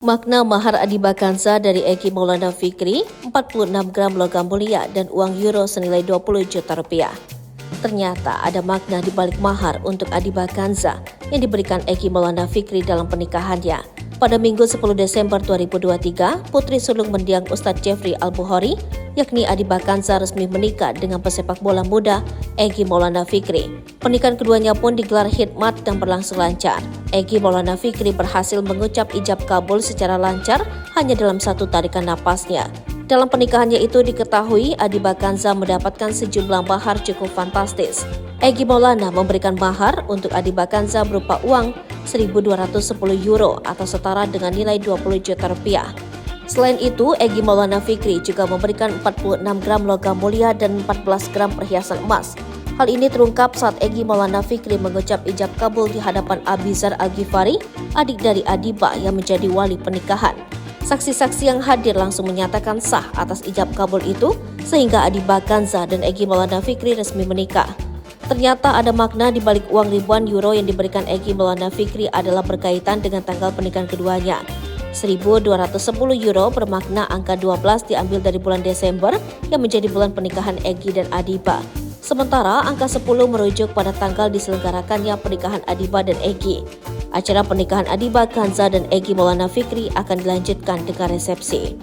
Makna mahar Adiba Kanza dari Egi Maulana Fikri, 46 gram logam mulia dan uang euro senilai 20 juta rupiah. Ternyata ada makna di balik mahar untuk Adiba Kanza yang diberikan Egi Maulana Fikri dalam pernikahannya. Pada Minggu 10 Desember 2023, putri sulung mendiang Ustadz Jeffrey Al-Bukhari, yakni Adiba Kanza resmi menikah dengan pesepak bola muda Egi Maulana Fikri. Pernikahan keduanya pun digelar khidmat dan berlangsung lancar. Egi Maulana Fikri berhasil mengucap ijab kabul secara lancar hanya dalam satu tarikan napasnya. Dalam pernikahannya itu diketahui Adiba Kanza mendapatkan sejumlah mahar cukup fantastis. Egi Maulana memberikan mahar untuk Adiba Kanza berupa uang 1.210 euro atau setara dengan nilai 20 juta rupiah. Selain itu, Egi Maulana Fikri juga memberikan 46 gram logam mulia dan 14 gram perhiasan emas. Hal ini terungkap saat Egi Maulana Fikri mengucap ijab kabul di hadapan Abizar Al-Ghifari, adik dari Adiba yang menjadi wali pernikahan. Saksi-saksi yang hadir langsung menyatakan sah atas ijab kabul itu, sehingga Adiba Kanza dan Egi Maulana Fikri resmi menikah. Ternyata ada makna di balik uang ribuan euro yang diberikan Egi Maulana Fikri adalah berkaitan dengan tanggal pernikahan keduanya. 1.210 euro bermakna angka 12 diambil dari bulan Desember yang menjadi bulan pernikahan Egi dan Adiba. Sementara angka 10 merujuk pada tanggal diselenggarakannya pernikahan Adiba dan Egi. Acara pernikahan Adiba Kanza dan Egi Maulana Fikri akan dilanjutkan dengan resepsi.